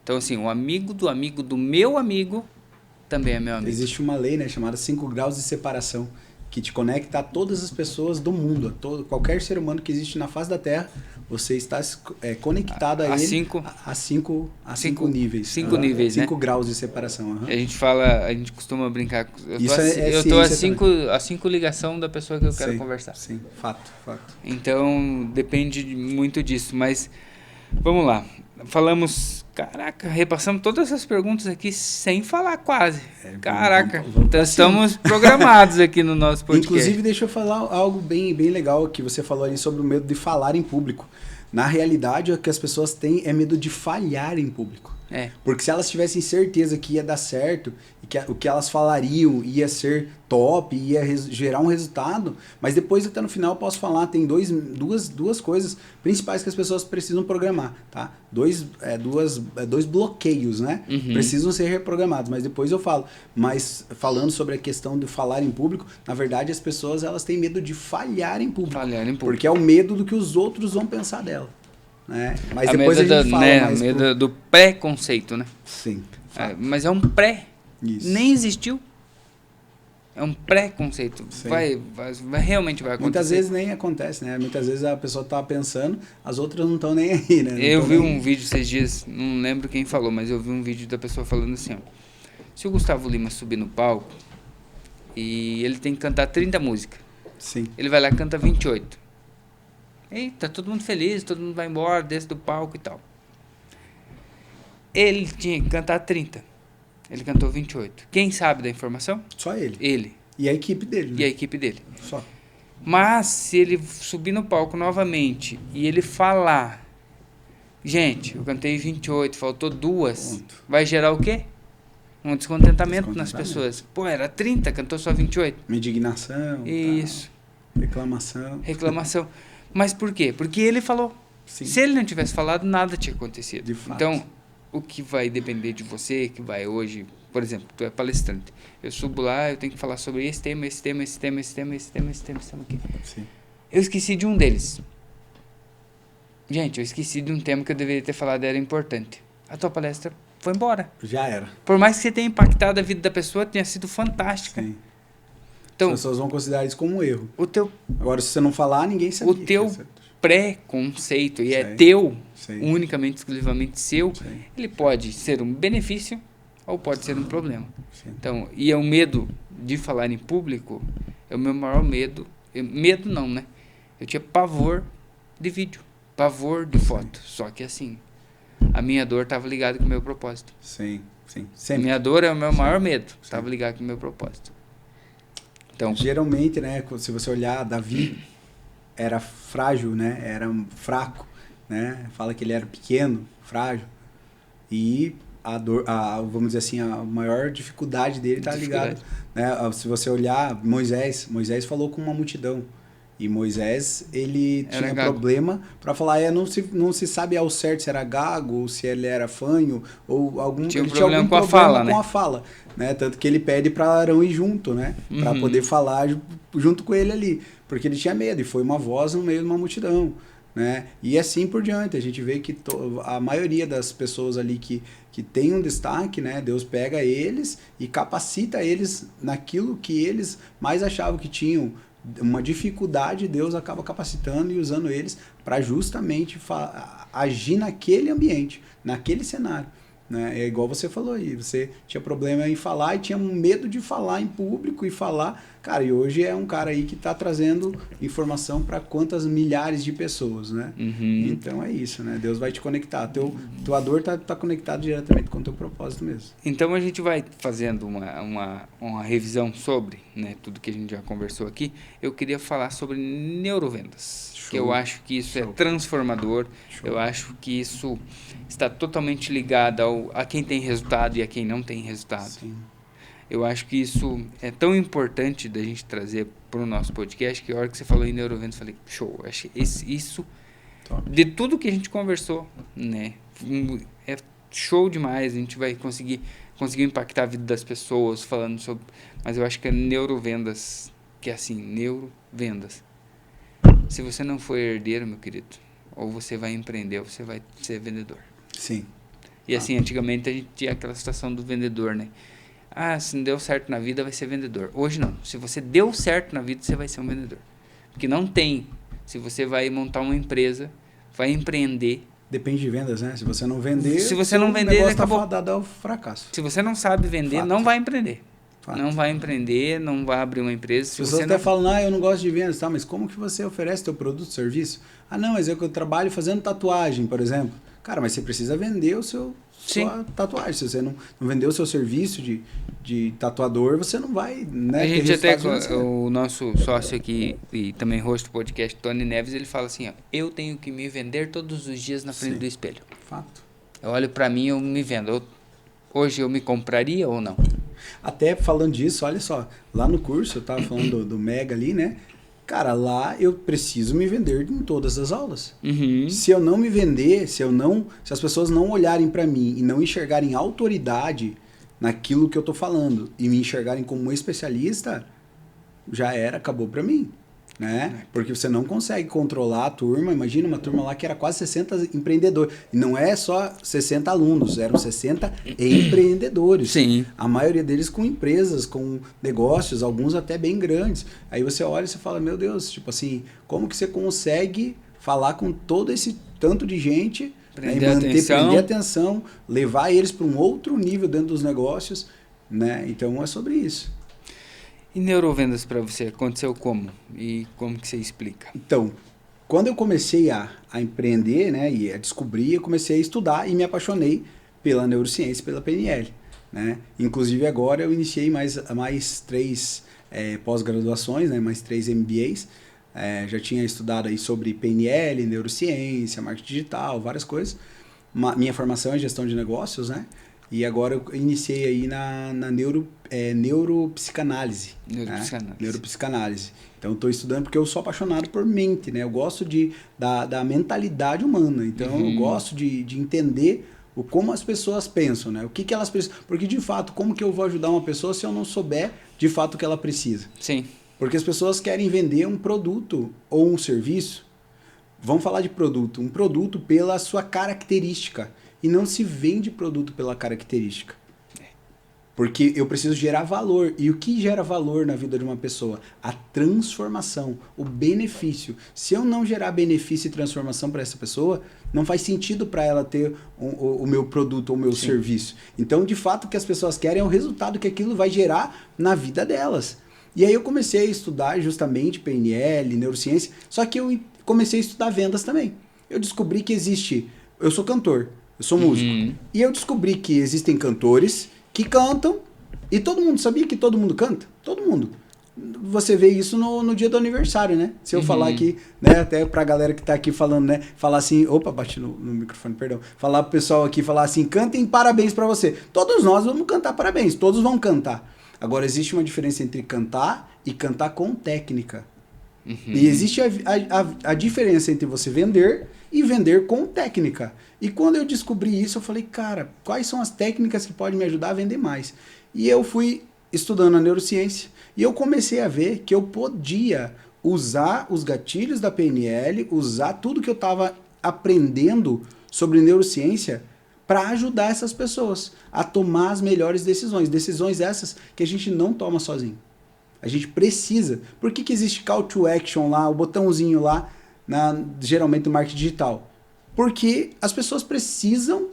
Então, assim, o amigo do meu amigo também é meu amigo. Existe uma lei, né, chamada 5 graus de separação, que te conecta a todas as pessoas do mundo, qualquer ser humano que existe na face da Terra, você está conectado a ele a 5 níveis. 5 níveis, 5 graus de separação. A gente costuma brincar. Eu estou a 5 ligação da pessoa que eu quero conversar. Sim, fato. Então, depende muito disso. Mas, vamos lá. Repassamos todas essas perguntas aqui sem falar quase. Então estamos programados aqui no nosso podcast. Inclusive, deixa eu falar algo bem legal que você falou ali sobre o medo de falar em público. Na realidade, o que as pessoas têm é medo de falhar em público. Porque se elas tivessem certeza que ia dar certo, e que o que elas falariam ia ser top, ia gerar um resultado, mas depois até no final eu posso falar, tem duas coisas principais que as pessoas precisam programar, tá? Dois bloqueios, né? Precisam ser reprogramados, mas depois eu falo. Mas falando sobre a questão de falar em público, na verdade as pessoas elas têm medo de falhar em público. Porque é o medo do que os outros vão pensar dela. Né? Mas depois a gente fala mais medo do preconceito, né? Sim. Mas é um pré. Isso. Nem existiu. É um preconceito. Realmente vai acontecer. Muitas vezes nem acontece, né? Muitas vezes a pessoa tá pensando, as outras não estão nem aí, né? Eu vi um vídeo esses dias, não lembro quem falou, mas eu vi um vídeo da pessoa falando assim, ó, se o Gustavo Lima subir no palco e ele tem que cantar 30 músicas, ele vai lá e canta 28. Eita, todo mundo feliz, todo mundo vai embora, desce do palco e tal. Ele tinha que cantar 30. Ele cantou 28. Quem sabe da informação? Só ele. Ele. E a equipe dele. Né? E a equipe dele. Só. Mas se ele subir no palco novamente e ele falar, gente, eu cantei 28, faltou 2, vai gerar o quê? Um descontentamento nas pessoas. Pô, era 30, cantou só 28. Uma indignação. Isso. Reclamação. Mas por quê? Porque ele falou. Sim. Se ele não tivesse falado, nada tinha acontecido. De fato. Então, o que vai depender de você, que vai hoje, por exemplo, tu é palestrante. Eu subo lá, eu tenho que falar sobre esse tema aqui. Sim. Eu esqueci de um deles. Gente, eu esqueci de um tema que eu deveria ter falado, era importante. A tua palestra foi embora. Já era. Por mais que você tenha impactado a vida da pessoa, tenha sido fantástica. Sim. Então, as pessoas vão considerar isso como um erro. Agora, se você não falar, ninguém sabe. O teu pré-conceito, e é teu, unicamente, exclusivamente seu, ele pode ser um benefício ou pode ser um problema. Então, e é o medo de falar em público, é o meu maior medo. Medo não, né? Eu tinha pavor de vídeo, pavor de foto. Só que assim, a minha dor estava ligada com o meu propósito. Sim. A minha dor é o meu maior medo, estava ligado com o meu propósito. Então, geralmente, né, se você olhar, Davi era frágil, né, era fraco, né, fala que ele era pequeno, frágil, e a dor, vamos dizer assim, a maior dificuldade dele está ligada, né, se você olhar Moisés falou com uma multidão, e Moisés, ele tinha problema para falar, não se sabe ao certo se era gago, ou se ele era fanho, ou algum... Tinha problema com a fala, né? Com a fala, né? Tanto que ele pede para Arão ir junto, né? Para poder falar junto com ele ali, porque ele tinha medo, e foi uma voz no meio de uma multidão, né? E assim por diante, a gente vê que a maioria das pessoas ali que tem um destaque, né? Deus pega eles e capacita eles naquilo que eles mais achavam que tinham uma dificuldade, Deus acaba capacitando e usando eles para justamente agir naquele ambiente, naquele cenário, né? É igual você falou aí, você tinha problema em falar e tinha medo de falar em público e falar. Cara, e hoje é um cara aí que está trazendo informação para quantas milhares de pessoas, né? Uhum. Então é isso, né? Deus vai te conectar. Tua dor tá conectada diretamente com o teu propósito mesmo. Então a gente vai fazendo uma revisão sobre, né, tudo que a gente já conversou aqui. Eu queria falar sobre neurovendas, que eu acho que isso é transformador. Eu acho que isso está totalmente ligado a quem tem resultado e a quem não tem resultado. Sim. Eu acho que isso é tão importante da gente trazer para o nosso podcast, que a hora que você falou em neurovendas, eu falei, show, eu achei isso, Top. de tudo que a gente conversou, né, é show demais, a gente vai conseguir impactar a vida das pessoas falando sobre, mas eu acho que é neurovendas, que é assim, neurovendas. Se você não for herdeiro, meu querido, ou você vai empreender, ou você vai ser vendedor. Sim. E assim, antigamente a gente tinha aquela situação do vendedor, né? Ah, se não deu certo na vida, vai ser vendedor. Hoje não. Se você deu certo na vida, você vai ser um vendedor. Porque não tem. Se você vai montar uma empresa, vai empreender. Depende de vendas, né? Se você não vender, Se você não vender, o negócio acabou. Tá fadado ao fracasso. Se você não sabe vender, Fato. não vai empreender. Fato. Não vai empreender, não vai abrir uma empresa. As pessoas até falam, eu não gosto de vendas, tá? Mas como que você oferece teu produto, serviço? Ah, não, mas eu trabalho fazendo tatuagem, por exemplo. Cara, mas você precisa vender sua tatuagem. Se você não vender o seu serviço de tatuador, você não vai, né? A gente até, o nosso sócio aqui e também host do podcast, Tony Neves, ele fala assim, ó, eu tenho que me vender todos os dias na frente do espelho. Fato. Eu olho pra mim, eu me vendo. Hoje eu me compraria ou não? Até falando disso, olha só, lá no curso, eu tava falando do Mega ali, né? Cara, lá eu preciso me vender em todas as aulas. Uhum. Se eu não me vender, se as pessoas não olharem para mim e não enxergarem autoridade naquilo que eu tô falando e me enxergarem como um especialista, já era, acabou para mim, né? Porque você não consegue controlar a turma. Imagina uma turma lá que era quase 60 empreendedores. E não é só 60 alunos, eram 60 empreendedores. Sim. A maioria deles com empresas, com negócios, alguns até bem grandes. Aí você olha e você fala, meu Deus, tipo assim, como que você consegue falar com todo esse tanto de gente, prender a atenção, levar eles para um outro nível dentro dos negócios, né? Então é sobre isso. E neurovendas para você, aconteceu como? E como que você explica? Então, quando eu comecei a empreender, né, e a descobrir, eu comecei a estudar e me apaixonei pela neurociência, pela PNL, né? Inclusive agora eu iniciei mais 3 pós-graduações, né, mais 3 MBAs. Já tinha estudado aí sobre PNL, neurociência, marketing digital, várias coisas. Minha formação é gestão de negócios, né? E agora eu iniciei aí na neuropsicanálise. Neuropsicanálise. Né? Neuropsicanálise. Então eu estou estudando porque eu sou apaixonado por mente, né? Eu gosto da mentalidade humana. Então eu gosto de entender como as pessoas pensam, né? O que elas precisam. Porque de fato, como que eu vou ajudar uma pessoa se eu não souber de fato o que ela precisa? Sim. Porque as pessoas querem vender um produto ou um serviço. Vamos falar de produto. Um produto pela sua característica. E não se vende produto pela característica. Porque eu preciso gerar valor. E o que gera valor na vida de uma pessoa? A transformação, o benefício. Se eu não gerar benefício e transformação para essa pessoa, não faz sentido para ela ter o meu produto ou o meu serviço. Então, de fato, o que as pessoas querem é o resultado que aquilo vai gerar na vida delas. E aí eu comecei a estudar justamente PNL, neurociência, só que eu comecei a estudar vendas também. Eu descobri que existe... Eu sou cantor. Eu sou músico. E eu descobri que existem cantores que cantam e todo mundo sabia que todo mundo canta. Todo mundo. Você vê isso no dia do aniversário, né? Se eu falar aqui, né? Até pra galera que tá aqui falando, né? Falar assim... Opa, bati no microfone, perdão. Falar pro pessoal aqui, falar assim, cantem parabéns pra você. Todos nós vamos cantar parabéns. Todos vão cantar. Agora, existe uma diferença entre cantar e cantar com técnica. E existe a diferença entre você vender e vender com técnica. E quando eu descobri isso, eu falei, cara, quais são as técnicas que podem me ajudar a vender mais? E eu fui estudando a neurociência e eu comecei a ver que eu podia usar os gatilhos da PNL, usar tudo que eu estava aprendendo sobre neurociência para ajudar essas pessoas a tomar as melhores decisões. Decisões essas que a gente não toma sozinho. A gente precisa. Por que existe call to action lá, o botãozinho lá, geralmente no marketing digital? Porque as pessoas precisam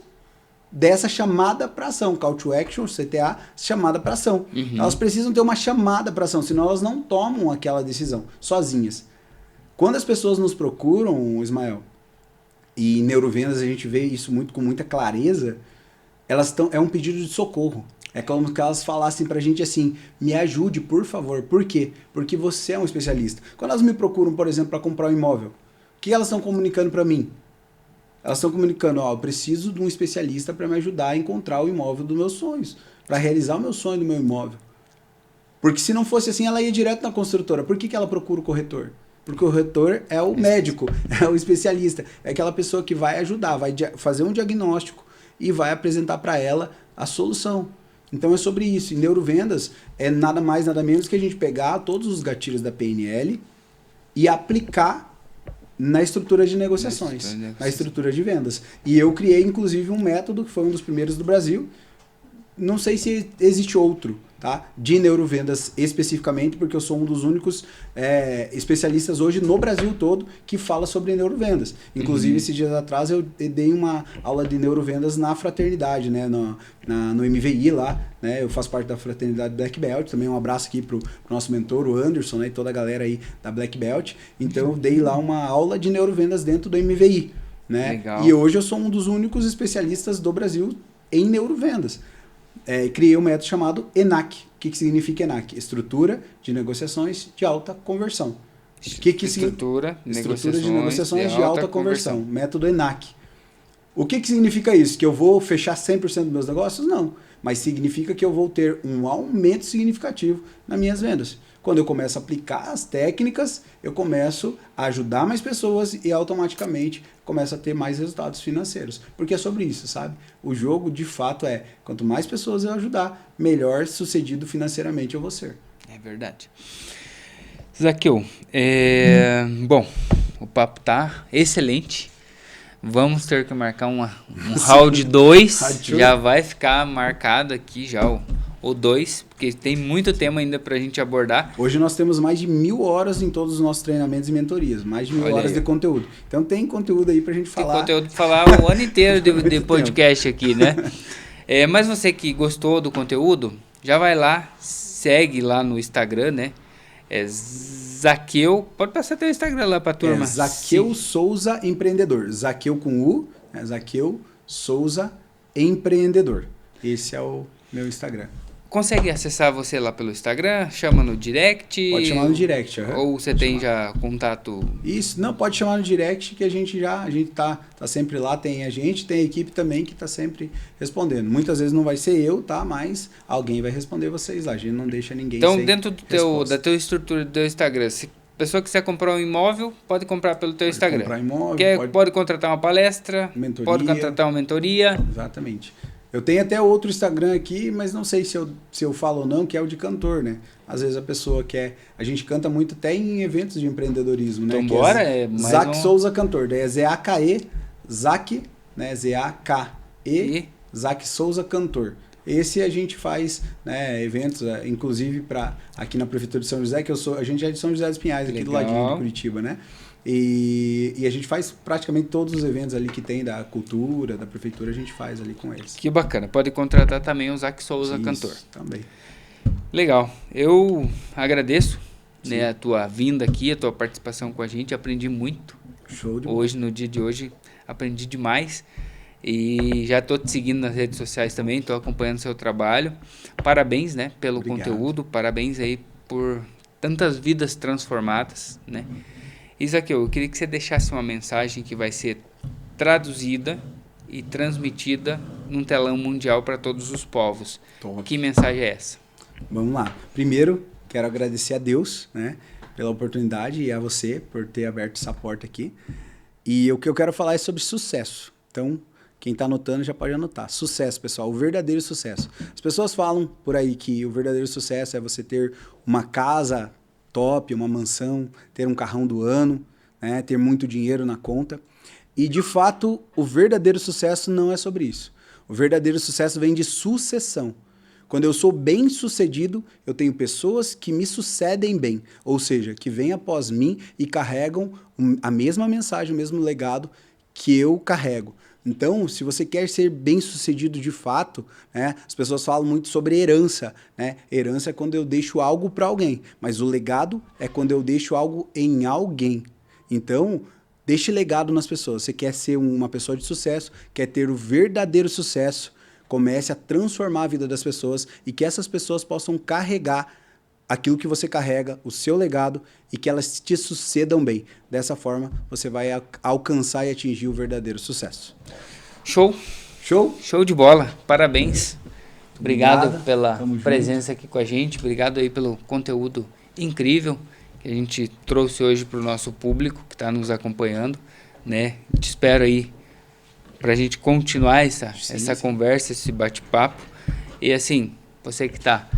dessa chamada para ação, Call to Action, CTA, chamada para ação. Elas precisam ter uma chamada para ação, senão elas não tomam aquela decisão sozinhas. Quando as pessoas nos procuram, Ismael, e em neurovendas a gente vê isso com muita clareza, é um pedido de socorro. É como que elas falassem pra gente assim, me ajude, por favor. Por quê? Porque você é um especialista. Quando elas me procuram, por exemplo, para comprar um imóvel, o que elas estão comunicando para mim? Elas estão comunicando, eu preciso de um especialista para me ajudar a encontrar o imóvel dos meus sonhos, para realizar o meu sonho do meu imóvel. Porque se não fosse assim, ela ia direto na construtora. Por que ela procura o corretor? Porque o corretor é o médico, é o especialista, é aquela pessoa que vai ajudar, vai fazer um diagnóstico e vai apresentar para ela a solução. Então é sobre isso. Em neurovendas é nada mais, nada menos que a gente pegar todos os gatilhos da PNL e aplicar na estrutura de negociações, na estrutura de vendas. E eu criei, inclusive, um método que foi um dos primeiros do Brasil. Não sei se existe outro, tá? De neurovendas especificamente, porque eu sou um dos únicos especialistas hoje no Brasil todo que fala sobre neurovendas. Inclusive, esses dias atrás eu dei uma aula de neurovendas na fraternidade, né? No MVI lá, né? Eu faço parte da fraternidade Black Belt. Também um abraço aqui pro nosso mentor, o Anderson, né? E toda a galera aí da Black Belt. Então eu dei lá uma aula de neurovendas dentro do MVI, né? Legal. E hoje eu sou um dos únicos especialistas do Brasil em neurovendas. Criei um método chamado ENAC. O que significa ENAC? Estrutura de negociações de alta conversão. Estrutura de negociações de alta conversão. Método ENAC. O que significa isso? Que eu vou fechar 100% dos meus negócios? Não. Mas significa que eu vou ter um aumento significativo nas minhas vendas. Quando eu começo a aplicar as técnicas, eu começo a ajudar mais pessoas e automaticamente começo a ter mais resultados financeiros. Porque é sobre isso, sabe? O jogo, de fato, quanto mais pessoas eu ajudar, melhor sucedido financeiramente eu vou ser. É verdade. Zaqueu, bom, o papo tá excelente. Vamos ter que marcar um round 2. Já vai ficar marcado aqui já o 2, porque tem muito tema ainda pra gente abordar. Hoje nós temos mais de 1000 horas em todos os nossos treinamentos e mentorias. Mais de 1000 horas de conteúdo. Então tem conteúdo aí pra gente falar. Tem conteúdo pra falar o ano inteiro de podcast aqui, né? Mas você que gostou do conteúdo, já vai lá, segue lá no Instagram, né? Zaqueu, pode passar teu Instagram lá pra turma. Zaqueu Souza Empreendedor. Zaqueu com U, Zaqueu Souza Empreendedor. Esse é o meu Instagram. Consegue acessar você lá pelo Instagram? Chama no direct? Pode chamar no direct. Ou você tem já contato? Isso, não, pode chamar no direct que a gente tá sempre lá, tem a equipe também que tá sempre respondendo. Muitas vezes não vai ser eu, tá? Mas alguém vai responder vocês lá, a gente não deixa ninguém então, sem dentro da tua estrutura do teu Instagram, se a pessoa quiser comprar um imóvel, pode comprar pelo teu Instagram. Comprar imóvel, pode contratar uma palestra, pode contratar uma mentoria. Exatamente. Eu tenho até outro Instagram aqui, mas não sei se eu falo ou não, que é o de cantor, né? Às vezes a pessoa quer... A gente canta muito até em eventos de empreendedorismo, né? Então bora, Zac Souza Cantor. Daí é Z-A-K-E, Zac, né? Z-A-K-E, Zac Souza Cantor. Esse a gente faz, né, eventos, inclusive aqui na Prefeitura de São José, que a gente é de São José dos Pinhais, aqui do ladinho de Curitiba, né? E a gente faz praticamente todos os eventos ali que tem da cultura, da prefeitura, a gente faz ali com eles. Que bacana. Pode contratar também o Zac Souza Cantor. Também. Legal. Eu agradeço, né, a tua vinda aqui, a tua participação com a gente. Aprendi muito. Show de bola. Hoje, no dia de hoje, aprendi demais. E já estou te seguindo nas redes sociais também, estou acompanhando o seu trabalho. Parabéns, né, pelo conteúdo. Parabéns aí por tantas vidas transformadas, né? Zaqueu, eu queria que você deixasse uma mensagem que vai ser traduzida e transmitida num telão mundial para todos os povos. Top. Que mensagem é essa? Vamos lá. Primeiro, quero agradecer a Deus, né, pela oportunidade e a você por ter aberto essa porta aqui. E o que eu quero falar é sobre sucesso. Então, quem está anotando já pode anotar. Sucesso, pessoal. O verdadeiro sucesso. As pessoas falam por aí que o verdadeiro sucesso é você ter uma casa top, uma mansão, ter um carrão do ano, né, ter muito dinheiro na conta. E, de fato, o verdadeiro sucesso não é sobre isso. O verdadeiro sucesso vem de sucessão. Quando eu sou bem sucedido, eu tenho pessoas que me sucedem bem, ou seja, que vêm após mim e carregam a mesma mensagem, o mesmo legado que eu carrego. Então, se você quer ser bem-sucedido de fato, né, as pessoas falam muito sobre herança, né? Herança é quando eu deixo algo para alguém, mas o legado é quando eu deixo algo em alguém. Então, deixe legado nas pessoas. Você quer ser uma pessoa de sucesso, quer ter o verdadeiro sucesso, comece a transformar a vida das pessoas e que essas pessoas possam carregar aquilo que você carrega, o seu legado, e que elas te sucedam bem. Dessa forma, você vai alcançar e atingir o verdadeiro sucesso. Show! Show? Show de bola! Parabéns! Obrigado pela Tamo presença aqui com a gente. Obrigado aí pelo conteúdo incrível que a gente trouxe hoje para o nosso público que está nos acompanhando, né? Te espero aí para a gente continuar essa conversa, esse bate-papo. E assim, você que está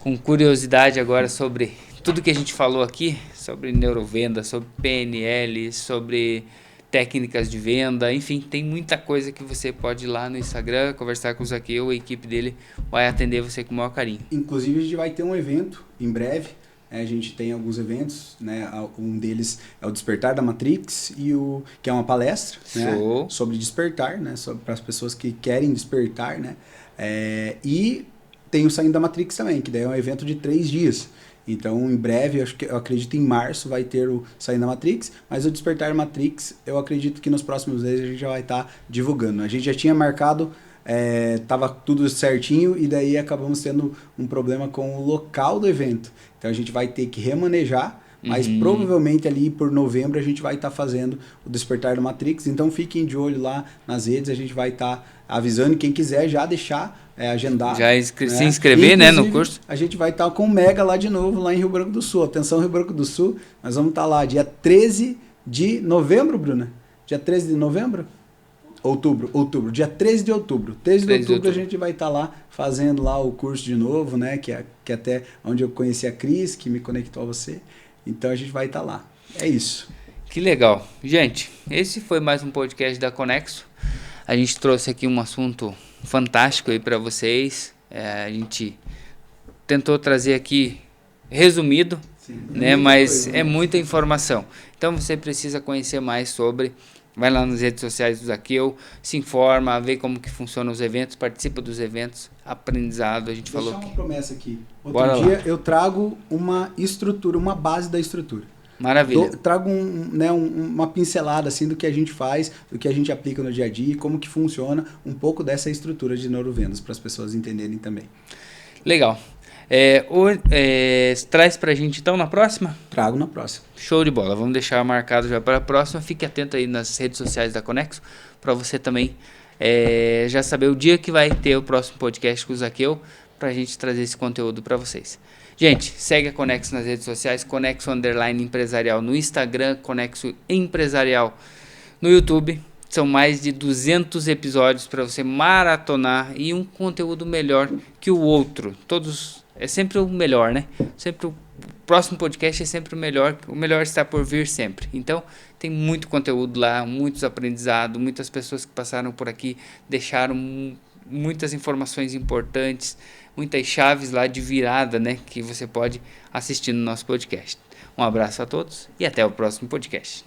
com curiosidade agora sobre tudo que a gente falou aqui, sobre neurovenda, sobre PNL, sobre técnicas de venda, enfim, tem muita coisa que você pode ir lá no Instagram, conversar com o Zaqueu, a equipe dele vai atender você com o maior carinho. Inclusive, a gente vai ter um evento em breve. A gente tem alguns eventos, né? Um deles é o Despertar da Matrix, que é uma palestra, né? Sobre despertar, né? Para as pessoas que querem despertar, né? E tem o Saindo da Matrix também, que daí é um evento de 3 dias. Então, em breve, eu acredito em março vai ter o Saindo da Matrix, mas o Despertar Matrix, eu acredito que nos próximos meses a gente já vai estar divulgando. A gente já tinha marcado, tava tudo certinho, e daí acabamos tendo um problema com o local do evento. Então, a gente vai ter que remanejar, mas provavelmente ali por novembro a gente vai estar fazendo o Despertar da Matrix. Então, fiquem de olho lá nas redes, a gente vai estar avisando, quem quiser já deixar agendar. Já se inscrever, né, no curso. A gente vai estar com o Mega lá de novo, lá em Rio Branco do Sul. Atenção, Rio Branco do Sul, nós vamos estar lá dia 13 de novembro, Bruna? Dia 13 de novembro? Outubro, dia 13 de outubro. 13 de outubro a gente vai estar lá fazendo lá o curso de novo, né, que até onde eu conheci a Cris, que me conectou a você. Então a gente vai estar lá. É isso. Que legal. Gente, esse foi mais um podcast da Conexo. A gente trouxe aqui um assunto fantástico aí para vocês. A gente tentou trazer aqui resumido, né? Mas é muita informação. Então você precisa conhecer mais sobre. Vai lá nas redes sociais do Zaqueu, se informa, vê como que funcionam os eventos, participa dos eventos, aprendizado. A gente falou uma promessa aqui. Outro dia eu trago uma estrutura, uma base da estrutura. Maravilha. Trago uma pincelada assim do que a gente faz, do que a gente aplica no dia a dia e como que funciona um pouco dessa estrutura de neurovendas para as pessoas entenderem também. Legal. Traz pra gente então na próxima? Trago na próxima. Show de bola. Vamos deixar marcado já para a próxima. Fique atento aí nas redes sociais da Conexo para você também já saber o dia que vai ter o próximo podcast com o Zaqueu para a gente trazer esse conteúdo para vocês. Gente, segue a Conexo nas redes sociais, Conexo _empresarial no Instagram, Conexo Empresarial no YouTube. São mais de 200 episódios para você maratonar e um conteúdo melhor que o outro. Todos, é sempre o melhor, né? Sempre o próximo podcast é sempre o melhor está por vir sempre. Então, tem muito conteúdo lá, muitos aprendizados, muitas pessoas que passaram por aqui deixaram muitas informações importantes, muitas chaves lá de virada, né, que você pode assistir no nosso podcast. Um abraço a todos e até o próximo podcast.